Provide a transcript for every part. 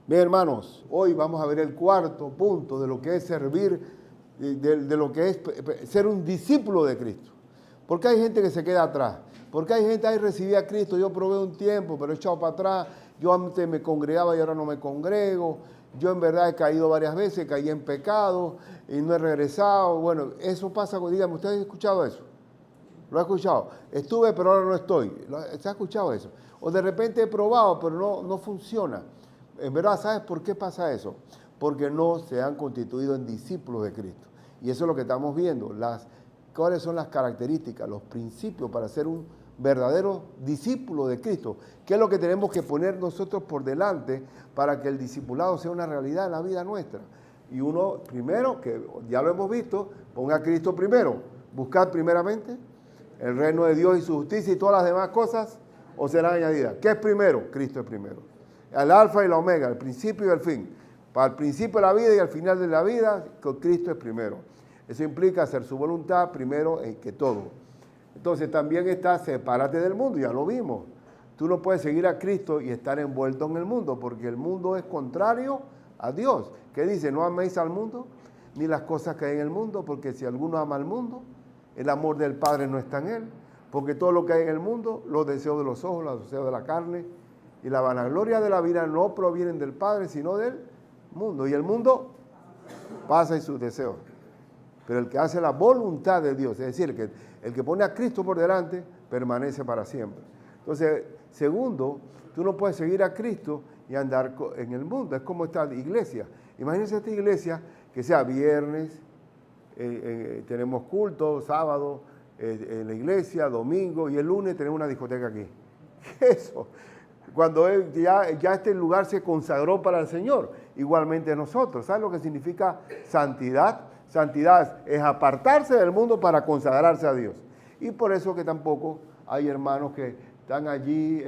Bien, hermanos, hoy vamos a ver el cuarto punto de lo que es servir, de lo que es ser un discípulo de Cristo. Porque hay gente que se queda atrás. Porque hay gente ahí recibí a Cristo, yo probé un tiempo, pero he echado para atrás. Yo antes me congregaba y ahora no me congrego. Yo en verdad he caído varias veces, caí en pecado y no he regresado. Bueno, eso pasa, díganme, ¿ustedes han escuchado eso? ¿Lo ha escuchado? Estuve, pero ahora no estoy. ¿Se ha escuchado eso? O de repente he probado, pero no funciona. En verdad, ¿sabes por qué pasa eso? Porque no se han constituido en discípulos de Cristo. Y eso es lo que estamos viendo. ¿Cuáles son las características, los principios para ser un verdadero discípulo de Cristo? ¿Qué es lo que tenemos que poner nosotros por delante para que el discipulado sea una realidad en la vida nuestra? Y uno, primero, que ya lo hemos visto, ponga a Cristo primero. Buscar primeramente el reino de Dios y su justicia y todas las demás cosas os serán añadidas. ¿Qué es primero? Cristo es primero. El alfa y la omega, el principio y el fin. Para el principio de la vida y al final de la vida, Cristo es primero. Eso implica hacer su voluntad primero que todo. Entonces también está sepárate del mundo, ya lo vimos. Tú no puedes seguir a Cristo y estar envuelto en el mundo, porque el mundo es contrario a Dios. ¿Qué dice? No améis al mundo, ni las cosas que hay en el mundo, porque si alguno ama al mundo, el amor del Padre no está en él. Porque todo lo que hay en el mundo, los deseos de los ojos, los deseos de la carne y la vanagloria de la vida no provienen del Padre, sino del mundo. Y el mundo pasa y sus deseos. Pero el que hace la voluntad de Dios, es decir, el que pone a Cristo por delante, permanece para siempre. Entonces, segundo, tú no puedes seguir a Cristo y andar en el mundo. Es como esta iglesia. Imagínense esta iglesia que sea viernes, tenemos culto, sábado, en la iglesia, domingo, y el lunes tenemos una discoteca aquí. ¿Qué es eso? Cuando ya este lugar se consagró para el Señor, igualmente nosotros. ¿Sabes lo que significa santidad? Santidad es apartarse del mundo para consagrarse a Dios. Y por eso que tampoco hay hermanos que están allí,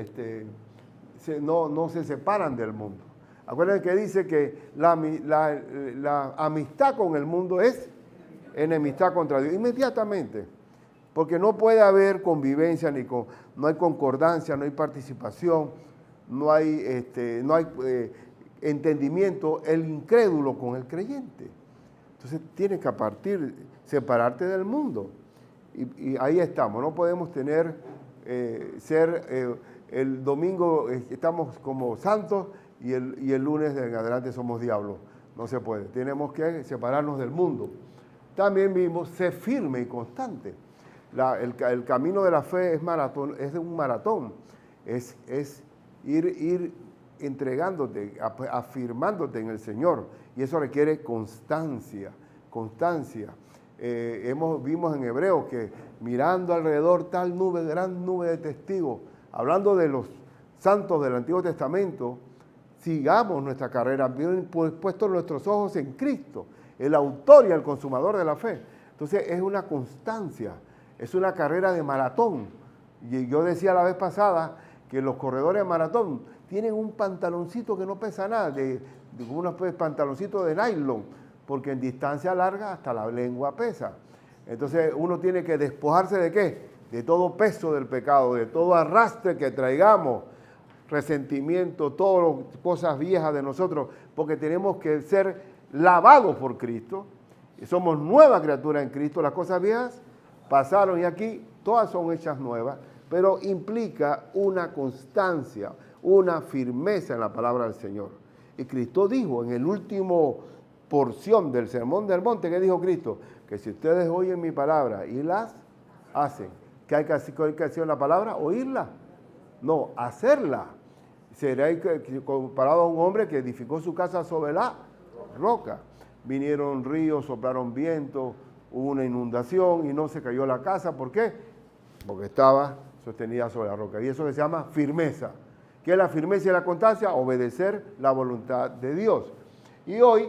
no se separan del mundo. Acuérdense que dice que la amistad con el mundo es enemistad contra Dios, inmediatamente. Porque no puede haber convivencia, no hay concordancia, no hay participación, no hay entendimiento, el incrédulo con el creyente. Entonces tienes que separarte del mundo. Y ahí estamos, no podemos el domingo estamos como santos y el lunes en adelante somos diablos. No se puede, tenemos que separarnos del mundo. También vimos ser firme y constante. El camino de la fe es un maratón, es ir entregándote, afirmándote en el Señor, y eso requiere constancia. Vimos en Hebreos que mirando alrededor gran nube de testigos, hablando de los santos del Antiguo Testamento, sigamos nuestra carrera, puestos nuestros ojos en Cristo, el autor y el consumador de la fe. Entonces es una constancia. Es una carrera de maratón. Y yo decía la vez pasada que los corredores de maratón tienen un pantaloncito que no pesa nada, unos pantaloncitos de nylon, porque en distancia larga hasta la lengua pesa. Entonces uno tiene que despojarse ¿de qué? De todo peso del pecado, de todo arrastre que traigamos, resentimiento, todas las cosas viejas de nosotros, porque tenemos que ser lavados por Cristo. Y somos nueva criatura en Cristo. Las cosas viejas pasaron y aquí todas son hechas nuevas, pero implica una constancia, una firmeza en la palabra del Señor. Y Cristo dijo en el último porción del Sermón del Monte, ¿qué dijo Cristo? Que si ustedes oyen mi palabra y las hacen, ¿qué hay que hacer en la palabra? ¿Oírla? No, hacerla. Será comparado a un hombre que edificó su casa sobre la roca. Vinieron ríos, soplaron vientos, hubo una inundación y no se cayó la casa. ¿Por qué? Porque estaba sostenida sobre la roca. Y eso se llama firmeza. ¿Qué es la firmeza y la constancia? Obedecer la voluntad de Dios. Y hoy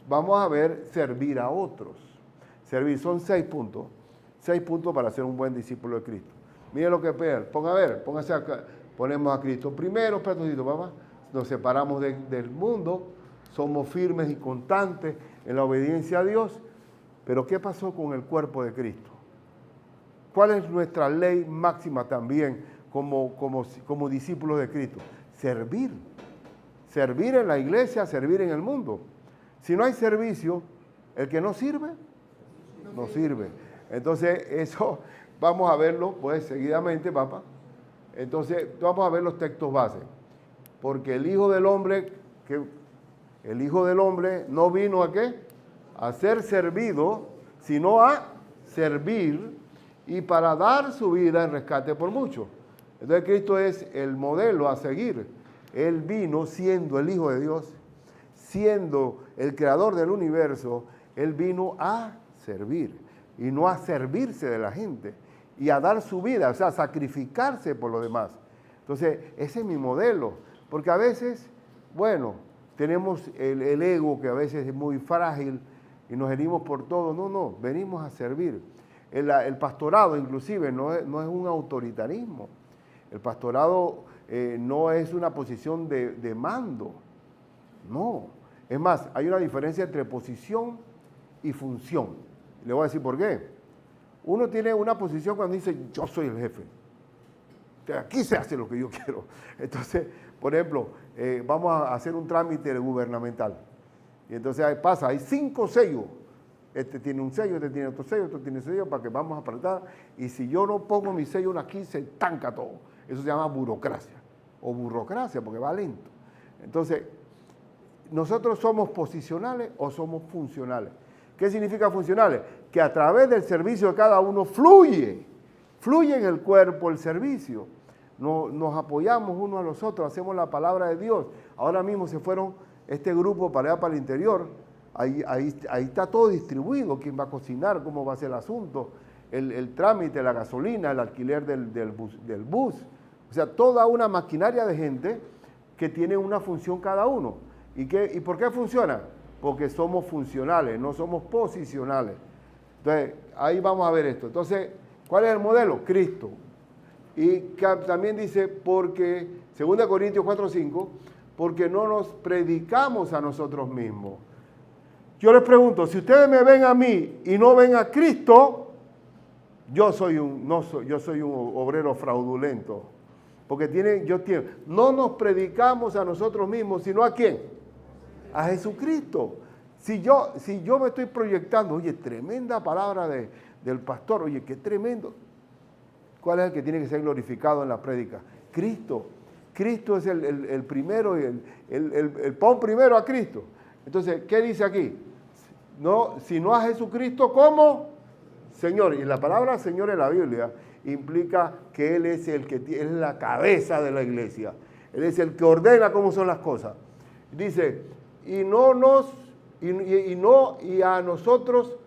vamos a ver servir a otros. Servir, son 6 puntos. 6 puntos para ser un buen discípulo de Cristo. Miren lo que es. Póngase acá. Ponemos a Cristo primero, perdóncito, papá. Nos separamos del mundo. Somos firmes y constantes en la obediencia a Dios. Pero ¿qué pasó con el cuerpo de Cristo? ¿Cuál es nuestra ley máxima también como discípulos de Cristo? Servir. servir en la iglesia, servir en el mundo. Si no hay servicio, el que no sirve, no sirve. Entonces, eso vamos a verlo, pues, seguidamente, papá. Entonces, vamos a ver los textos base. Porque el Hijo del Hombre no vino ¿a qué? A ser servido, sino a servir y para dar su vida en rescate por muchos. Entonces, Cristo es el modelo a seguir. Él vino siendo el Hijo de Dios, siendo el creador del universo. Él vino a servir y no a servirse de la gente y a dar su vida, o sea, a sacrificarse por los demás. Entonces, ese es mi modelo, porque a veces, bueno, tenemos el ego que a veces es muy frágil y nos herimos por todo. No, venimos a servir. El pastorado inclusive no es un autoritarismo. El pastorado no es una posición de mando. No. Es más, hay una diferencia entre posición y función. Le voy a decir por qué. Uno tiene una posición cuando dice, yo soy el jefe. Aquí se hace lo que yo quiero. Entonces, por ejemplo, vamos a hacer un trámite gubernamental. Y entonces pasa, hay 5 sellos. Este tiene un sello, este tiene otro sello, otro tiene sello, para que vamos a apretar. Y si yo no pongo mi sello aquí, se estanca todo. Eso se llama burocracia. O burocracia, porque va lento. Entonces, ¿nosotros somos posicionales o somos funcionales? ¿Qué significa funcionales? Que a través del servicio de cada uno fluye en el cuerpo el servicio. Nos apoyamos unos a los otros, hacemos la palabra de Dios. Ahora mismo se fueron este grupo para allá, para el interior. Ahí está todo distribuido, quién va a cocinar, cómo va a ser el asunto, el trámite, la gasolina, el alquiler del bus. O sea, toda una maquinaria de gente que tiene una función cada uno. ¿Y por qué funciona? Porque somos funcionales, no somos posicionales. Entonces, ahí vamos a ver esto. Entonces, ¿cuál es el modelo? Cristo. Y también dice, porque, 2 Corintios 4:5, porque no nos predicamos a nosotros mismos. Yo les pregunto, si ustedes me ven a mí y no ven a Cristo, yo soy un obrero fraudulento. Porque no nos predicamos a nosotros mismos, sino ¿a quién? A Jesucristo. Si yo me estoy proyectando, oye, tremenda palabra del pastor, oye, qué tremendo. ¿Cuál es el que tiene que ser glorificado en la prédica? Cristo. Cristo es el primero, pon primero a Cristo. Entonces, ¿qué dice aquí? No, sino a Jesucristo como Señor. Y la palabra Señor en la Biblia implica que Él es Él es la cabeza de la iglesia. Él es el que ordena cómo son las cosas. Dice, a nosotros,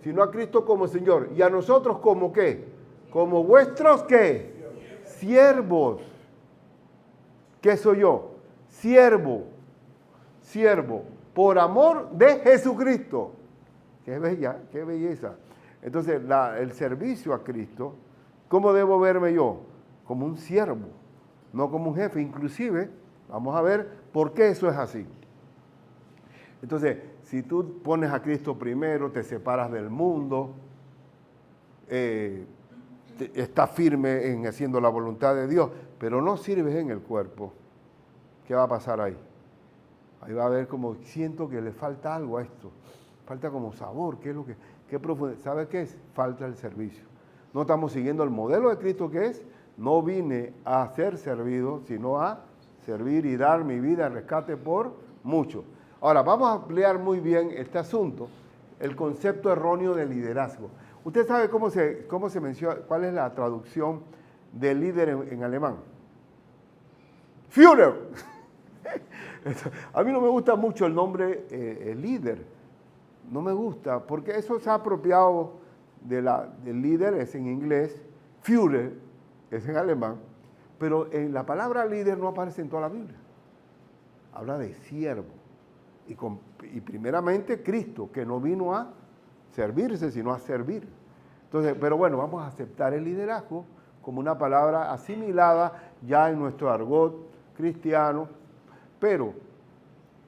sino a Cristo como Señor. Y a nosotros como ¿qué? Como vuestros ¿qué? Siervos. ¿Qué soy yo? Siervo. Por amor de Jesucristo. Qué bella, qué belleza. Entonces, el servicio a Cristo, ¿cómo debo verme yo? Como un siervo, no como un jefe. Inclusive, vamos a ver por qué eso es así. Entonces, si tú pones a Cristo primero, te separas del mundo, estás firme en haciendo la voluntad de Dios, pero no sirves en el cuerpo, ¿qué va a pasar ahí? Ahí va a haber como, siento que le falta algo a esto, falta como sabor, qué profundidad, ¿sabe qué es? Falta el servicio. No estamos siguiendo el modelo de Cristo que es, no vine a ser servido, sino a servir y dar mi vida en rescate por muchos. Ahora, vamos a ampliar muy bien este asunto, el concepto erróneo de liderazgo. ¿Usted sabe cómo se menciona, cuál es la traducción de líder en alemán? Führer. A mí no me gusta mucho el nombre líder. No me gusta, porque eso se ha apropiado del líder, es en inglés, Führer, es en alemán, pero en la palabra líder no aparece en toda la Biblia. Habla de siervo. Y primeramente Cristo, que no vino a servirse, sino a servir. Entonces, pero bueno, vamos a aceptar el liderazgo como una palabra asimilada ya en nuestro argot cristiano. Pero,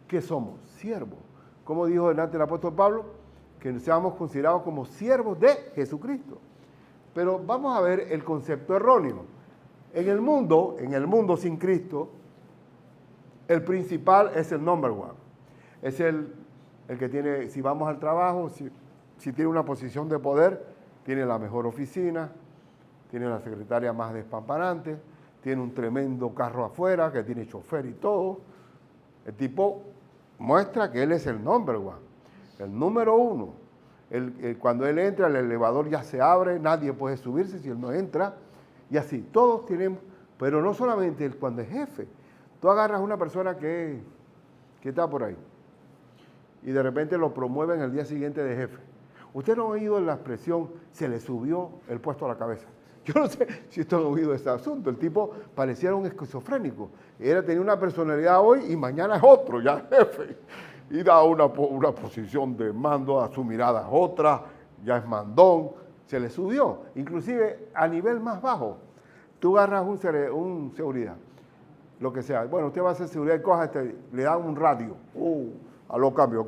¿qué somos? Siervos. Como dijo delante el apóstol Pablo, que seamos considerados como siervos de Jesucristo. Pero vamos a ver el concepto erróneo. En el mundo sin Cristo, El principal es el number one. Es el que tiene, si vamos al trabajo, si tiene una posición de poder, tiene la mejor oficina, tiene la secretaria más despamparante, tiene un tremendo carro afuera que tiene chofer y todo. El tipo muestra que él es el number one, el número uno. Cuando él entra, el elevador ya se abre, nadie puede subirse si él no entra. Y así, todos tenemos, pero no solamente cuando es jefe. Tú agarras a una persona que está por ahí y de repente lo promueven el día siguiente de jefe. Usted no ha oído la expresión, se le subió el puesto a la cabeza. Yo no sé si usted ha oído ese asunto. El tipo parecía un esquizofrénico. Tenía una personalidad hoy y mañana es otro, ya jefe. Y da una posición de mando, a su mirada es otra, ya es mandón. Se le subió. Inclusive a nivel más bajo. Tú agarras un seguridad, lo que sea. Bueno, usted va a hacer seguridad y coja le dan un radio. Aló, cambio.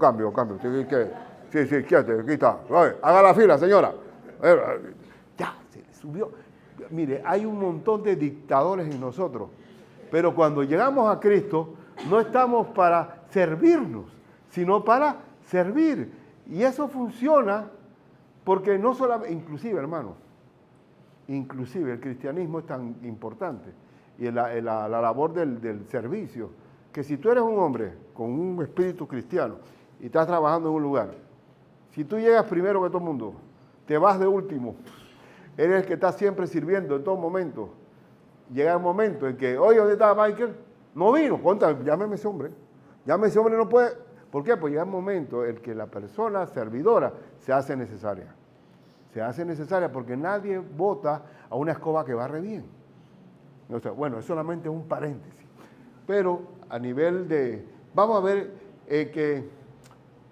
Sí, quédate, aquí está. Haga la fila, señora. Ya, se le subió. Mire, hay un montón de dictadores en nosotros, pero cuando llegamos a Cristo, no estamos para servirnos, sino para servir. Y eso funciona porque no solamente, inclusive, hermano, el cristianismo es tan importante y la labor del servicio, que si tú eres un hombre con un espíritu cristiano y estás trabajando en un lugar, si tú llegas primero que todo el mundo, te vas de último, eres el que está siempre sirviendo en todo momento. Llega un momento en que, oye, ¿dónde está Michael? No vino, llámeme ese hombre. Ese hombre no puede. ¿Por qué? Pues llega un momento en que la persona servidora se hace necesaria. Se hace necesaria porque nadie vota a una escoba que barre bien. O sea, bueno, es solamente un paréntesis. Pero a nivel de... Vamos a ver que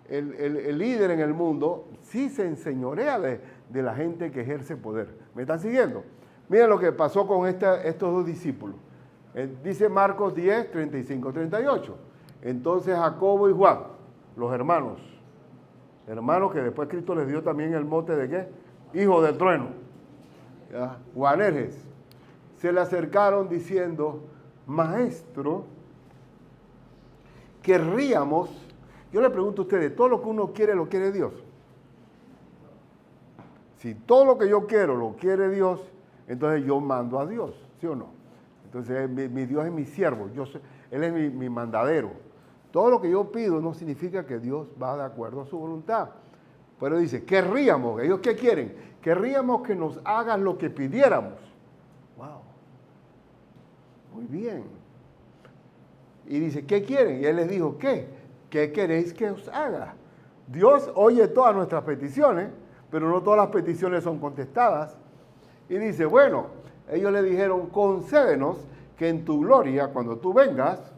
el líder en el mundo sí se enseñorea de la gente que ejerce poder. ¿Me están siguiendo? Miren lo que pasó con estos dos discípulos. Dice Marcos 10, 35, 38. Entonces Jacobo y Juan, los hermanos que después Cristo les dio también el mote de ¿qué? Hijo del trueno. ¿Ya? Boanerges. Se le acercaron diciendo, maestro, querríamos, yo le pregunto a ustedes, ¿todo lo que uno quiere lo quiere Dios? Si todo lo que yo quiero lo quiere Dios, entonces yo mando a Dios, ¿sí o no? Entonces mi Dios es mi siervo, Él es mi mandadero. Todo lo que yo pido no significa que Dios va de acuerdo a su voluntad. Pero dice, querríamos, ¿ellos qué quieren? Querríamos que nos hagas lo que pidiéramos. ¡Wow! Muy bien. Y dice, ¿qué quieren? Y él les dijo, ¿qué? ¿Qué queréis que os haga? Dios oye todas nuestras peticiones, pero no todas las peticiones son contestadas. Y dice, bueno, ellos le dijeron, concédenos que en tu gloria, cuando tú vengas,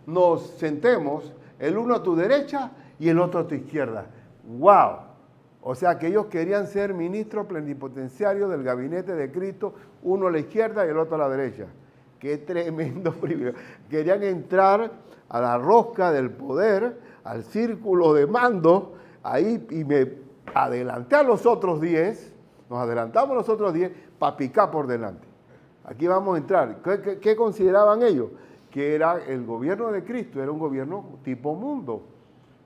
nos sentemos el uno a tu derecha y el otro a tu izquierda. ¡Wow! O sea que ellos querían ser ministros plenipotenciarios del gabinete de Cristo, uno a la izquierda y el otro a la derecha. ¡Qué tremendo privilegio! Querían entrar a la rosca del poder, al círculo de mando, ahí, y me adelanté a los otros 10, nos adelantamos a los otros 10 para picar por delante. Aquí vamos a entrar. ¿Qué consideraban ellos? Que era el gobierno de Cristo, era un gobierno tipo mundo,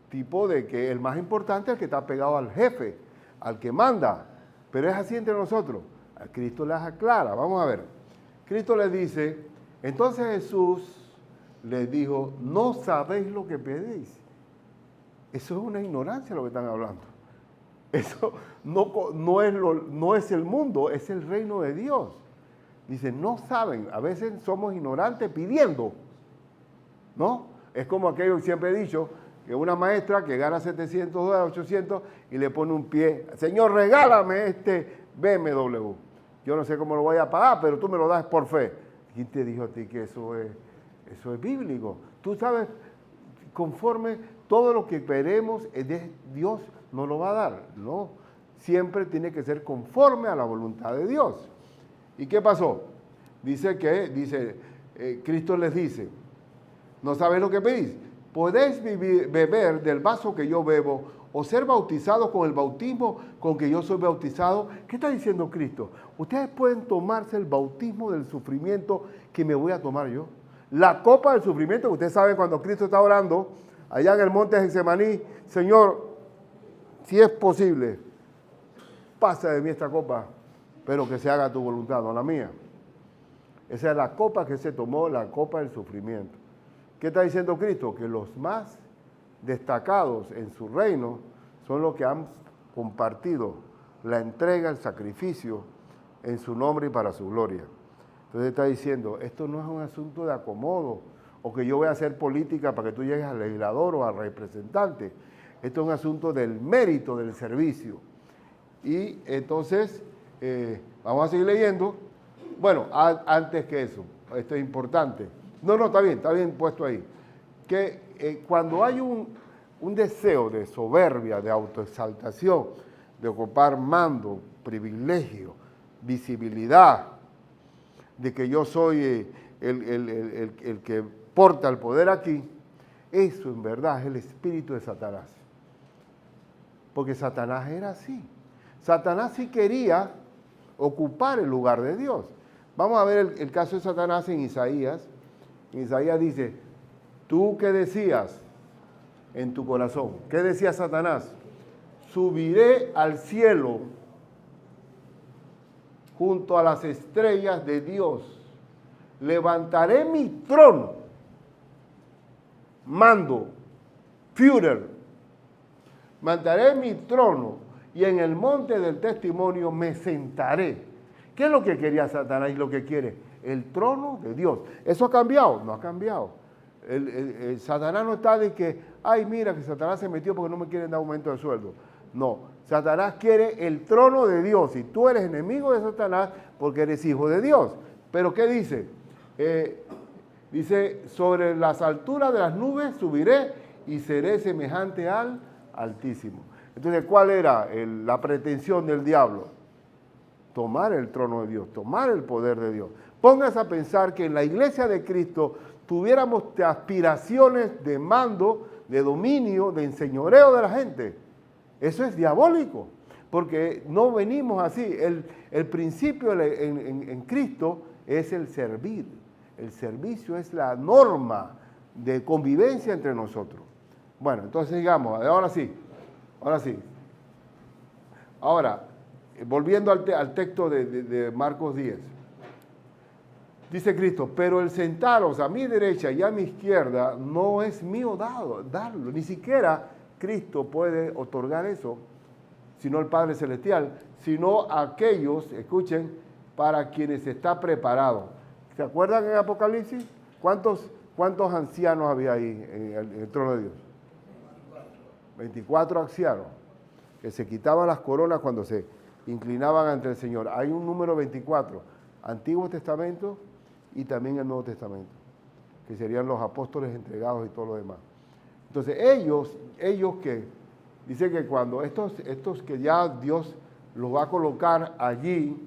tipo de que el más importante es el que está pegado al jefe, al que manda. Pero es así entre nosotros. A Cristo les aclara. Vamos a ver. Cristo les dice, entonces Jesús les dijo, no sabéis lo que pedís. Eso es una ignorancia lo que están hablando. Eso no es el mundo, es el reino de Dios. Dice, no saben, a veces somos ignorantes pidiendo, ¿no? Es como aquello que siempre he dicho, que una maestra que gana $700, 800 y le pone un pie, Señor, regálame este BMW. Yo no sé cómo lo voy a pagar, pero tú me lo das por fe. ¿Quién te dijo a ti que eso es bíblico? Tú sabes, conforme todo lo que queremos, Dios nos lo va a dar, ¿no? Siempre tiene que ser conforme a la voluntad de Dios. ¿Y qué pasó? Cristo les dice, ¿no sabéis lo que pedís? ¿Podéis beber del vaso que yo bebo o ser bautizados con el bautismo con que yo soy bautizado? ¿Qué está diciendo Cristo? Ustedes pueden tomarse el bautismo del sufrimiento que me voy a tomar yo. La copa del sufrimiento, que ustedes saben cuando Cristo está orando, allá en el monte de Getsemaní, Señor, si es posible, pasa de mí esta copa, pero que se haga tu voluntad, no la mía. Esa es la copa que se tomó, la copa del sufrimiento. ¿Qué está diciendo Cristo? Que los más destacados en su reino son los que han compartido la entrega, el sacrificio en su nombre y para su gloria. Entonces está diciendo, esto no es un asunto de acomodo o que yo voy a hacer política para que tú llegues al legislador o al representante. Esto es un asunto del mérito del servicio. Y entonces, vamos a seguir leyendo. Bueno, antes que eso, esto es importante. No, está bien puesto ahí. Que cuando hay un deseo de soberbia, de autoexaltación, de ocupar mando, privilegio, visibilidad, de que yo soy el que porta el poder aquí, eso en verdad es el espíritu de Satanás. Porque Satanás era así. Satanás sí quería ocupar el lugar de Dios. Vamos a ver el caso de Satanás en Isaías. En Isaías dice, ¿tú qué decías en tu corazón? ¿Qué decía Satanás? Subiré al cielo junto a las estrellas de Dios. Levantaré mi trono, mando, Führer, levantaré mi trono y en el monte del testimonio me sentaré. ¿Qué es lo que quería Satanás y lo que quiere? El trono de Dios. ¿Eso ha cambiado? No ha cambiado. El Satanás no está de que, ay, mira que Satanás se metió porque no me quieren dar aumento de sueldo. No, Satanás quiere el trono de Dios y tú eres enemigo de Satanás porque eres hijo de Dios. ¿Pero qué dice? Dice, sobre las alturas de las nubes subiré y seré semejante al Altísimo. Entonces, ¿cuál era la pretensión del diablo? Tomar el trono de Dios, tomar el poder de Dios. Póngase a pensar que en la iglesia de Cristo tuviéramos aspiraciones de mando, de dominio, de enseñoreo de la gente. Eso es diabólico, porque no venimos así. El principio en Cristo es el servir. El servicio es la norma de convivencia entre nosotros. Bueno, entonces digamos, ahora sí. Ahora, volviendo al texto de Marcos 10. Dice Cristo, pero el sentaros a mi derecha y a mi izquierda no es mío darlo. Ni siquiera Cristo puede otorgar eso, sino el Padre Celestial, sino aquellos, escuchen, para quienes está preparado. ¿Se acuerdan en Apocalipsis? ¿Cuántos ancianos había ahí en el trono de Dios? 24 ancianos, que se quitaban las coronas cuando se inclinaban ante el Señor. Hay un número 24, Antiguo Testamento y también el Nuevo Testamento, que serían los apóstoles entregados y todo lo demás. Entonces ellos que, dice que cuando estos que ya Dios los va a colocar allí,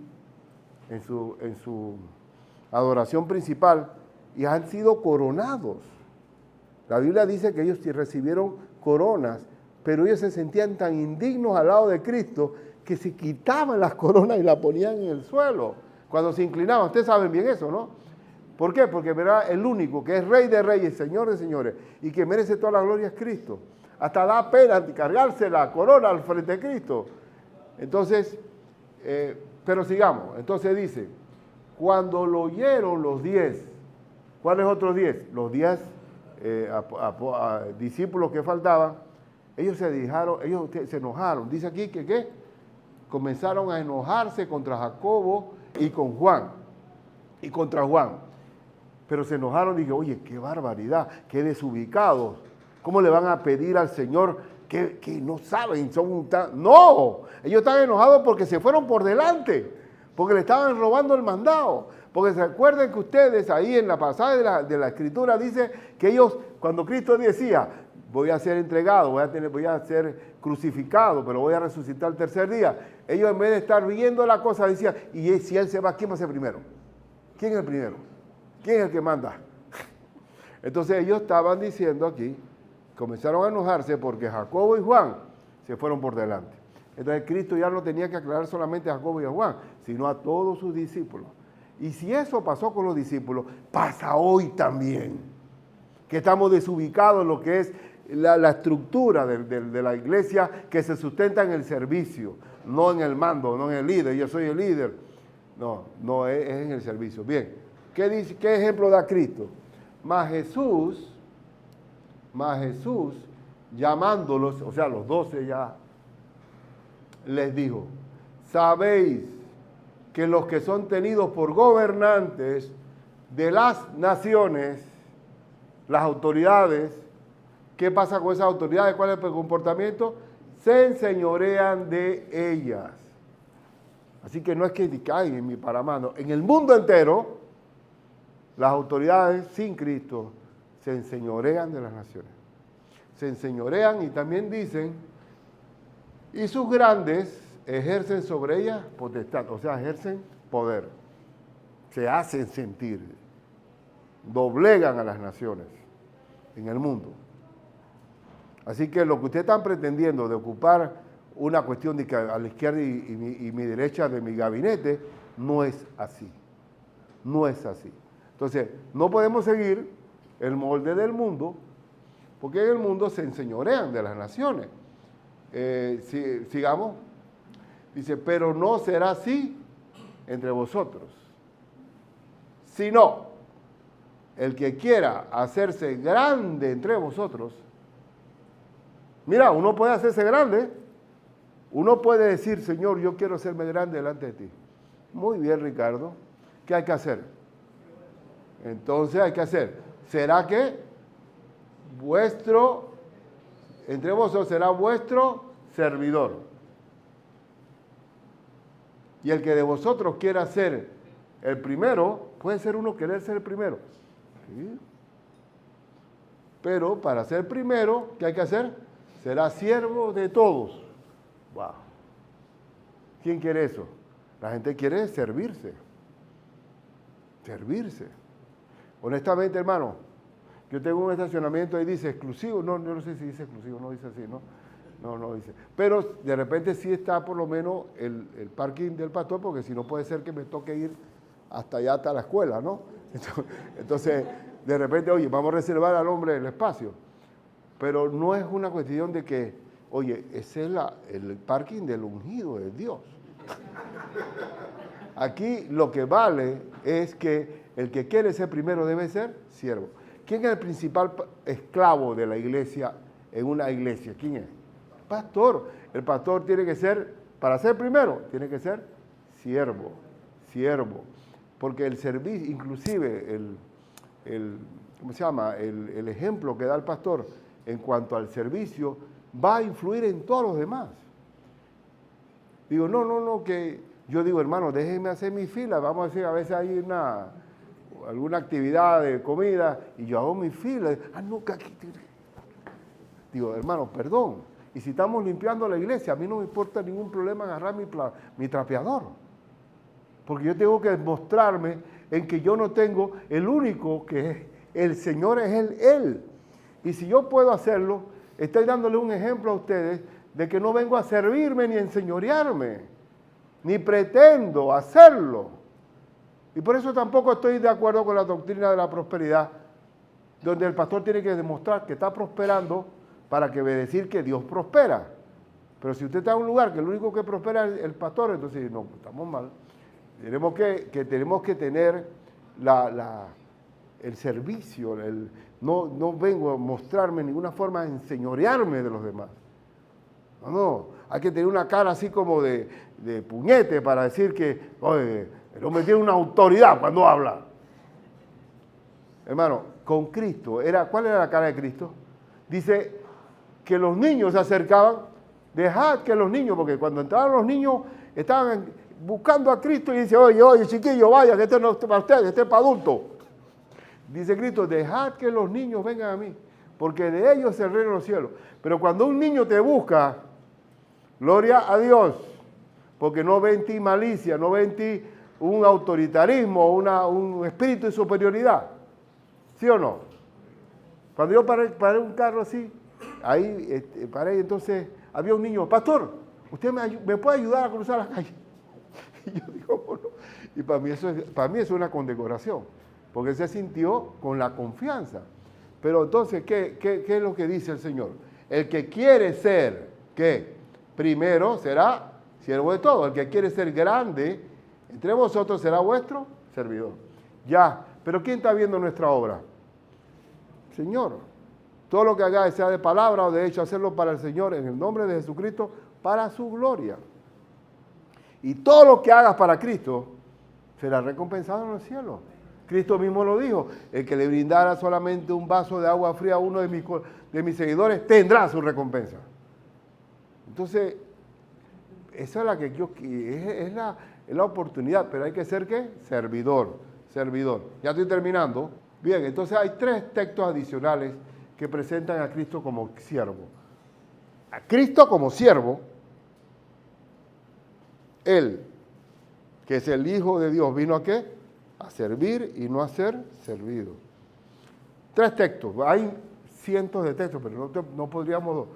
en su adoración principal, y han sido coronados. La Biblia dice que ellos recibieron coronas, pero ellos se sentían tan indignos al lado de Cristo que se quitaban las coronas y las ponían en el suelo cuando se inclinaban. Ustedes saben bien eso, ¿no? ¿Por qué? Porque verá, el único que es Rey de Reyes, Señor de Señores, y que merece toda la gloria es Cristo. Hasta da pena cargarse la corona al frente de Cristo. Entonces, pero sigamos. Entonces dice, cuando lo oyeron los 10, ¿cuáles otros 10? Los 10 discípulos que faltaban, ellos se enojaron. Dice aquí que ¿qué? Comenzaron a enojarse contra Jacobo y contra Juan. Pero se enojaron y dije, oye, qué barbaridad, qué desubicados. ¿Cómo le van a pedir al Señor que no saben? No, ellos están enojados porque se fueron por delante, porque le estaban robando el mandado. Porque se acuerdan que ustedes ahí en la pasada de la Escritura dice que ellos, cuando Cristo decía, voy a ser entregado, voy a ser crucificado, pero voy a resucitar el tercer día. Ellos en vez de estar viendo la cosa decían, y si Él se va, ¿quién va a ser primero? ¿Quién es el primero? ¿Quién es el que manda? Entonces ellos estaban diciendo aquí, comenzaron a enojarse porque Jacobo y Juan se fueron por delante. Entonces Cristo ya no tenía que aclarar solamente a Jacobo y a Juan, sino a todos sus discípulos. Y si eso pasó con los discípulos, pasa hoy también, que estamos desubicados en lo que es la estructura de la iglesia que se sustenta en el servicio, no en el mando, no en el líder. Yo soy el líder. No, es en el servicio. Bien, ¿qué ejemplo da Cristo? Mas Jesús, llamándolos, o sea, los 12 ya, les dijo, sabéis que los que son tenidos por gobernantes de las naciones, las autoridades, ¿qué pasa con esas autoridades? ¿Cuál es el comportamiento? Se enseñorean de ellas. Así que no es que caen en mi paramano. En el mundo entero, las autoridades sin Cristo se enseñorean de las naciones. Se enseñorean y también dicen, y sus grandes ejercen sobre ellas potestad, o sea, ejercen poder. Se hacen sentir, doblegan a las naciones en el mundo. Así que lo que ustedes están pretendiendo de ocupar una cuestión de que a la izquierda y mi derecha de mi gabinete, no es así. No es así. Entonces, no podemos seguir el molde del mundo, porque en el mundo se enseñorean de las naciones. Sigamos. Dice, pero no será así entre vosotros, sino el que quiera hacerse grande entre vosotros. Mira, uno puede hacerse grande. Uno puede decir, Señor, yo quiero hacerme grande delante de ti. Muy bien, Ricardo. ¿Qué hay que hacer? Entonces hay que hacer. ¿Será que entre vosotros será vuestro servidor? Y el que de vosotros quiera ser el primero, puede ser uno querer ser el primero. ¿Sí? Pero para ser primero, ¿qué hay que hacer? Será siervo de todos. Wow. ¿Quién quiere eso? La gente quiere servirse. Servirse. Honestamente, hermano, yo tengo un estacionamiento y dice exclusivo. No, yo no sé si dice exclusivo, no dice así, ¿no? No dice. Pero de repente sí está por lo menos el parking del pastor, porque si no puede ser que me toque ir hasta allá, hasta la escuela, ¿no? Entonces, de repente, oye, vamos a reservar al hombre el espacio. Pero no es una cuestión de que, oye, ese es el parking del ungido de Dios. Aquí lo que vale es que el que quiere ser primero debe ser siervo. ¿Quién es el principal esclavo de la iglesia en una iglesia? ¿Quién es? Pastor. El pastor tiene que ser, para ser primero, tiene que ser siervo. Porque el servicio, inclusive ¿cómo se llama? El ejemplo que da el pastor en cuanto al servicio va a influir en todos los demás. Digo, no, que yo digo, hermano, déjenme hacer mi fila, vamos a decir, a veces hay alguna actividad de comida y yo hago mi fila. Digo, hermano, perdón. Y si estamos limpiando la iglesia, a mí no me importa ningún problema agarrar mi trapeador. Porque yo tengo que mostrarme en que yo no tengo el único que es el Señor, es Él. Y si yo puedo hacerlo, estoy dándole un ejemplo a ustedes de que no vengo a servirme ni a enseñorearme, ni pretendo hacerlo. Y por eso tampoco estoy de acuerdo con la doctrina de la prosperidad, donde el pastor tiene que demostrar que está prosperando para que decir que Dios prospera. Pero si usted está en un lugar que el único que prospera es el pastor, entonces no, estamos mal. Tenemos que tener el servicio, no vengo a mostrarme en ninguna forma a enseñorearme de los demás. No, hay que tener una cara así como de puñete para decir que, oye, el hombre tiene una autoridad cuando habla. Hermano, con Cristo, ¿cuál era la cara de Cristo? Dice que los niños se acercaban, dejad que los niños, porque cuando entraban los niños estaban buscando a Cristo y dice, oye, chiquillo, vaya, que este no es para ustedes, este es para adultos. Dice Cristo, dejad que los niños vengan a mí, porque de ellos es el reino de los cielos. Pero cuando un niño te busca, gloria a Dios, porque no ve en ti malicia, no ve en ti un autoritarismo, un espíritu de superioridad. ¿Sí o no? Cuando yo paré un carro así, ahí paré, entonces había un niño, pastor, ¿usted me puede ayudar a cruzar la calle? Y yo digo, bueno, Y para mí es una condecoración, porque se sintió con la confianza. Pero entonces, ¿qué es lo que dice el Señor? El que quiere ser, ¿qué? Primero será siervo de todo. El que quiere ser grande entre vosotros será vuestro servidor. Ya, pero ¿quién está viendo nuestra obra? Señor. Todo lo que hagáis, sea de palabra o de hecho, hacerlo para el Señor, en el nombre de Jesucristo, para su gloria. Y todo lo que hagas para Cristo será recompensado en el cielo. Cristo mismo lo dijo, el que le brindara solamente un vaso de agua fría a uno de mis seguidores tendrá su recompensa. Entonces, esa es la que yo es la oportunidad, pero hay que ser ¿qué? Servidor. Ya estoy terminando. Bien, entonces hay 3 textos adicionales que presentan a Cristo como siervo. A Cristo como siervo, Él, que es el Hijo de Dios, ¿vino a qué? A servir y no a ser servido. 3 textos, hay cientos de textos, pero no podríamos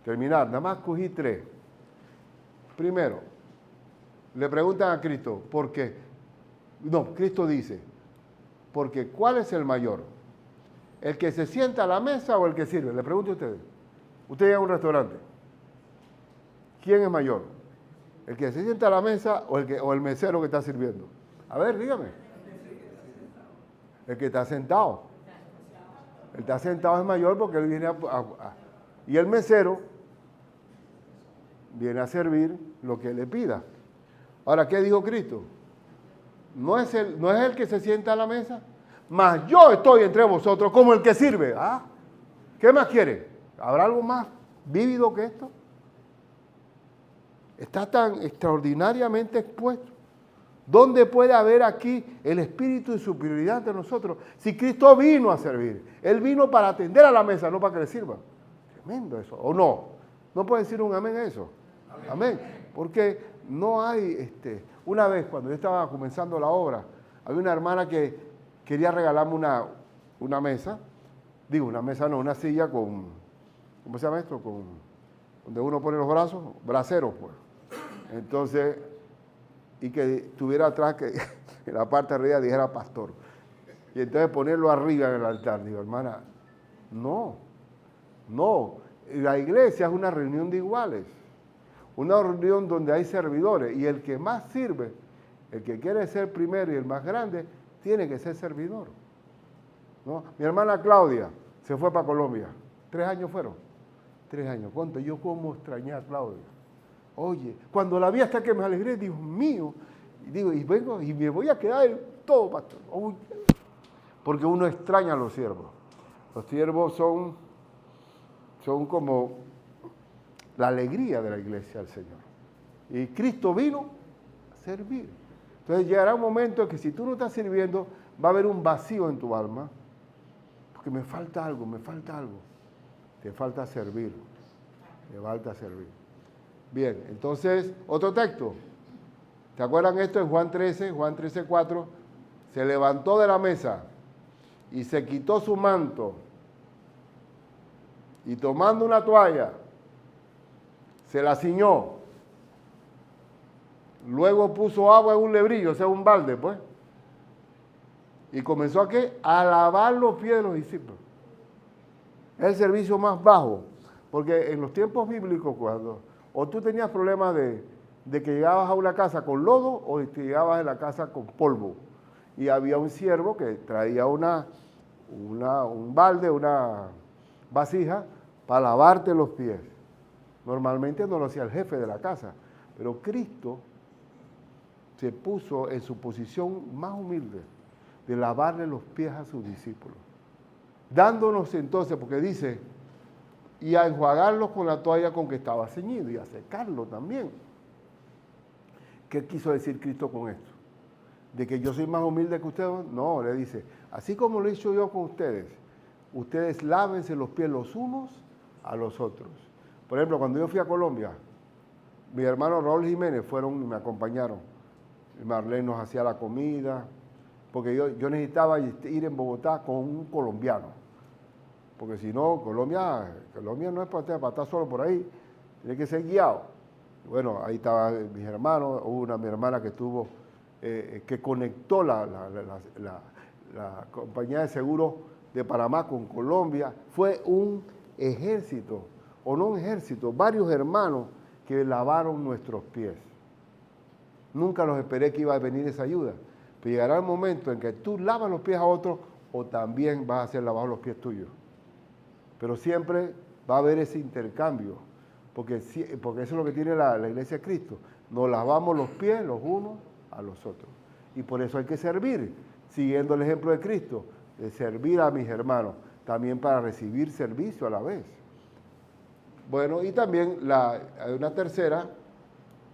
terminar, nada más cogí 3. Primero, le preguntan a Cristo, ¿por qué? No, Cristo dice, porque ¿cuál es el mayor? ¿El que se sienta a la mesa o el que sirve? Le pregunto a ustedes. Usted llega a un restaurante. ¿Quién es mayor? ¿El que se sienta a la mesa o el mesero que está sirviendo? A ver, dígame. El que está sentado. El que está sentado es mayor porque él viene y el mesero viene a servir lo que le pida. Ahora, ¿qué dijo Cristo? No es el que se sienta a la mesa, mas yo estoy entre vosotros como el que sirve. ¿Ah? ¿Qué más quiere? ¿Habrá algo más vívido que esto? Está tan extraordinariamente expuesto. ¿Dónde puede haber aquí el espíritu de superioridad de nosotros? Si Cristo vino a servir, Él vino para atender a la mesa, no para que le sirva. Tremendo eso, ¿o no? ¿No puede decir un amén a eso? Amén. Porque no hay, una vez cuando yo estaba comenzando la obra, había una hermana que quería regalarme una mesa, una silla con, ¿cómo se llama esto? Donde uno pone los brazos, braceros, pues. Entonces, y que tuviera atrás, que en la parte de arriba dijera pastor. Y entonces ponerlo arriba en el altar. Digo, hermana, no. La iglesia es una reunión de iguales. Una reunión donde hay servidores. Y el que más sirve, el que quiere ser primero y el más grande, tiene que ser servidor. ¿No? Mi hermana Claudia se fue para Colombia. 3 años fueron. 3 años. ¿Cuánto? Yo cómo extrañé a Claudia. Oye, cuando la vi hasta que me alegré, Dios mío. Y digo, y vengo y me voy a quedar en todo, pastor. Uy. Porque uno extraña a los siervos. Los siervos son como la alegría de la iglesia del Señor. Y Cristo vino a servir. Entonces llegará un momento en que si tú no estás sirviendo, va a haber un vacío en tu alma. Porque me falta algo. Te falta servir. Bien, entonces, otro texto. ¿Se acuerdan esto en Juan 13:4? Se levantó de la mesa y se quitó su manto y tomando una toalla, se la ciñó. Luego puso agua en un lebrillo, o sea, un balde, pues. Y comenzó a ¿qué? A lavar los pies de los discípulos. Es el servicio más bajo. Porque en los tiempos bíblicos, cuando o tú tenías problemas de que llegabas a una casa con lodo o te llegabas a la casa con polvo. Y había un siervo que traía un balde, una vasija para lavarte los pies. Normalmente no lo hacía el jefe de la casa, pero Cristo se puso en su posición más humilde de lavarle los pies a sus discípulos. Dándonos entonces, porque dice, y a enjuagarlos con la toalla con que estaba ceñido y a secarlo también. ¿Qué quiso decir Cristo con esto? ¿De que yo soy más humilde que ustedes? No, le dice, así como lo he hecho yo con ustedes, ustedes lávense los pies los unos a los otros. Por ejemplo, cuando yo fui a Colombia, mi hermano Raúl Jiménez fueron y me acompañaron. Marlene nos hacía la comida, porque yo necesitaba ir en Bogotá con un colombiano. Porque si no, Colombia no es para estar solo por ahí, tiene que ser guiado. Bueno, ahí estaban mis hermanos, hubo mi hermana que estuvo que conectó la compañía de seguros de Panamá con Colombia, fue un ejército, o no un ejército, varios hermanos que lavaron nuestros pies. Nunca los esperé que iba a venir esa ayuda, pero llegará el momento en que tú lavas los pies a otros o también vas a hacer lavar los pies tuyos. Pero siempre va a haber ese intercambio, porque eso es lo que tiene la Iglesia de Cristo. Nos lavamos los pies los unos a los otros. Y por eso hay que servir, siguiendo el ejemplo de Cristo, de servir a mis hermanos, también para recibir servicio a la vez. Bueno, y también hay una tercera,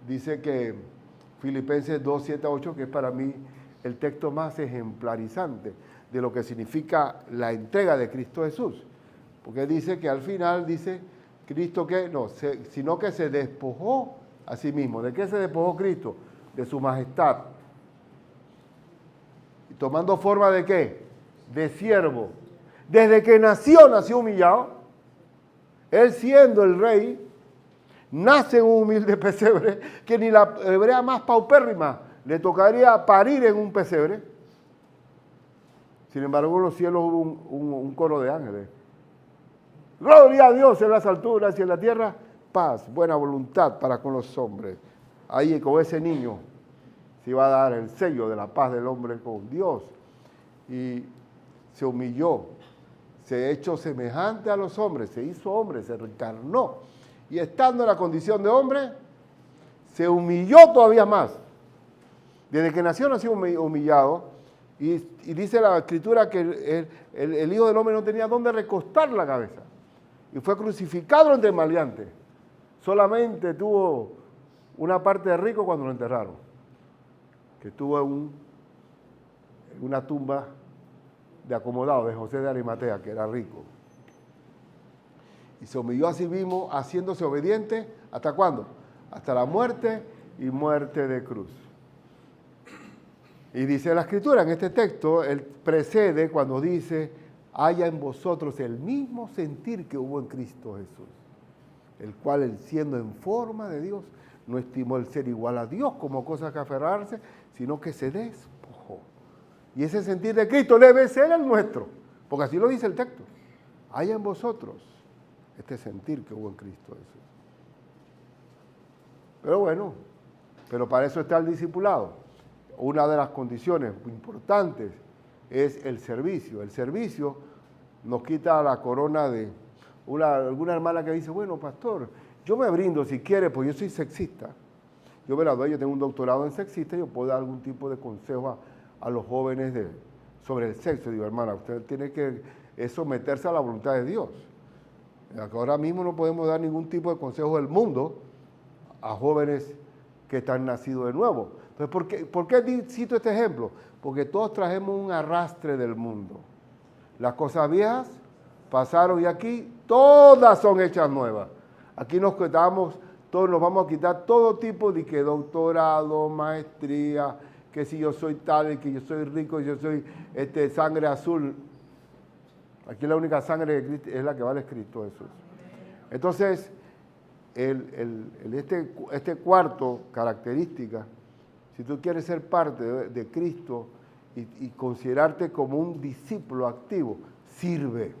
dice que Filipenses 2, 7 a 8, que es para mí el texto más ejemplarizante de lo que significa la entrega de Cristo Jesús. Porque dice que al final dice Cristo que no, sino que se despojó a sí mismo. ¿De qué se despojó Cristo? De su majestad. ¿Y tomando forma de qué? De siervo. Desde que nació humillado. Él siendo el rey, nace en un humilde pesebre, que ni la hebrea más paupérrima le tocaría parir en un pesebre. Sin embargo, en los cielos hubo un coro de ángeles. Gloria a Dios en las alturas y en la tierra, paz, buena voluntad para con los hombres. Ahí con ese niño se iba a dar el sello de la paz del hombre con Dios. Y se humilló, se echó semejante a los hombres, se hizo hombre, se reencarnó. Y estando en la condición de hombre, se humilló todavía más. Desde que nació humillado. Y dice la Escritura que el Hijo del Hombre no tenía dónde recostar la cabeza. Y fue crucificado entre maleantes. Solamente tuvo una parte de rico cuando lo enterraron. Que estuvo en una tumba de acomodado de José de Arimatea, que era rico. Y se humilló a sí mismo, haciéndose obediente, ¿hasta cuándo? Hasta la muerte y muerte de cruz. Y dice la Escritura en este texto, él precede cuando dice, haya en vosotros el mismo sentir que hubo en Cristo Jesús, el cual él siendo en forma de Dios, no estimó el ser igual a Dios como cosa que aferrarse, sino que se despojó. Y ese sentir de Cristo debe ser el nuestro, porque así lo dice el texto. Haya en vosotros este sentir que hubo en Cristo Jesús. Pero bueno, pero para eso está el discipulado. Una de las condiciones importantes es el servicio. El servicio nos quita la corona de alguna hermana que dice, bueno, pastor, yo me brindo si quiere, pues yo soy sexista. Yo me la doy, yo tengo un doctorado en sexista y yo puedo dar algún tipo de consejo a los jóvenes sobre el sexo. Digo, hermana, usted tiene que someterse a la voluntad de Dios. Ahora mismo no podemos dar ningún tipo de consejo del mundo a jóvenes que están nacidos de nuevo. Entonces, ¿por qué cito este ejemplo? Porque todos trajemos un arrastre del mundo. Las cosas viejas pasaron y aquí todas son hechas nuevas. Aquí todos nos vamos a quitar todo tipo de que doctorado, maestría, que si yo soy tal, que yo soy rico, yo soy sangre azul. Aquí la única sangre de Cristo es la que vale es Cristo Jesús. Entonces, este cuarto característica, si tú quieres ser parte de Cristo y considerarte como un discípulo activo, sirve.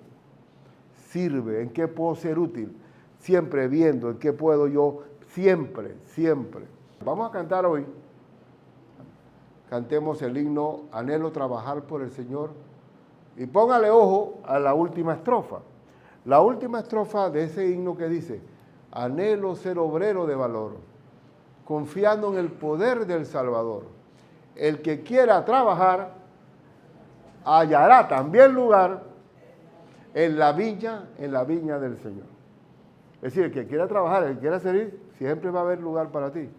¿En qué puedo ser útil? Siempre viendo en qué puedo yo, siempre. Vamos a cantar hoy. Cantemos el himno Anhelo trabajar por el Señor. Y póngale ojo a la última estrofa. La última estrofa de ese himno que dice, anhelo ser obrero de valor, confiando en el poder del Salvador. El que quiera trabajar, hallará también lugar en la viña del Señor. Es decir, el que quiera trabajar, el que quiera servir, siempre va a haber lugar para ti.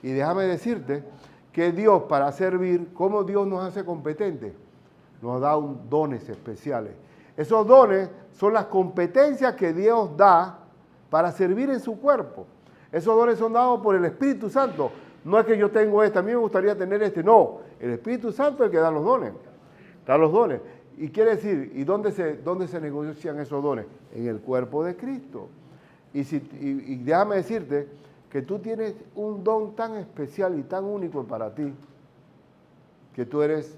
Y déjame decirte que Dios, para servir, ¿cómo Dios nos hace competentes? Nos da dones especiales. Esos dones son las competencias que Dios da para servir en su cuerpo. Esos dones son dados por el Espíritu Santo. No es que yo tengo a mí me gustaría tener no. El Espíritu Santo es el que da los dones. Da los dones. Y quiere decir, ¿y dónde se negocian esos dones? En el cuerpo de Cristo. Y déjame decirte que tú tienes un don tan especial y tan único para ti, que tú eres,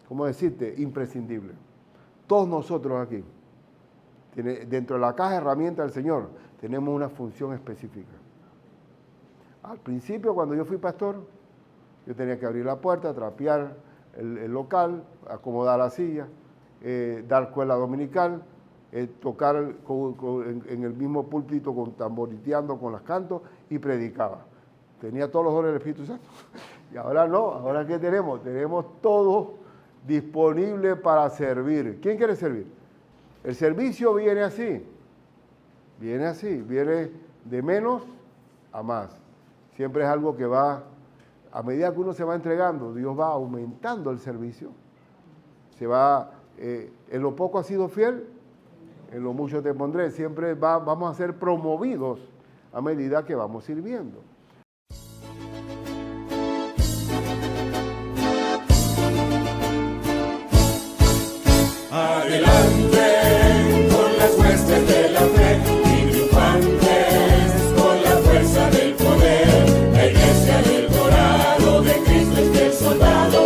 ¿cómo decirte?, imprescindible. Todos nosotros aquí, dentro de la caja de herramientas del Señor, tenemos una función específica. Al principio, cuando yo fui pastor, yo tenía que abrir la puerta, trapear el local, acomodar la silla, dar escuela dominical, tocar en el mismo púlpito tamboriteando con los cantos y predicaba. Tenía todos los dones del Espíritu Santo. Y ahora no, ahora ¿qué tenemos? Tenemos todo disponible para servir. ¿Quién quiere servir? El servicio viene así, viene de menos a más. Siempre es algo que va, a medida que uno se va entregando, Dios va aumentando el servicio. Se va, en lo poco has sido fiel, en lo mucho te pondré. Siempre vamos a ser promovidos a medida que vamos sirviendo. Adelante con las huestes de la fe y triunfantes con la fuerza del poder. La iglesia del dorado de Cristo es el soldado.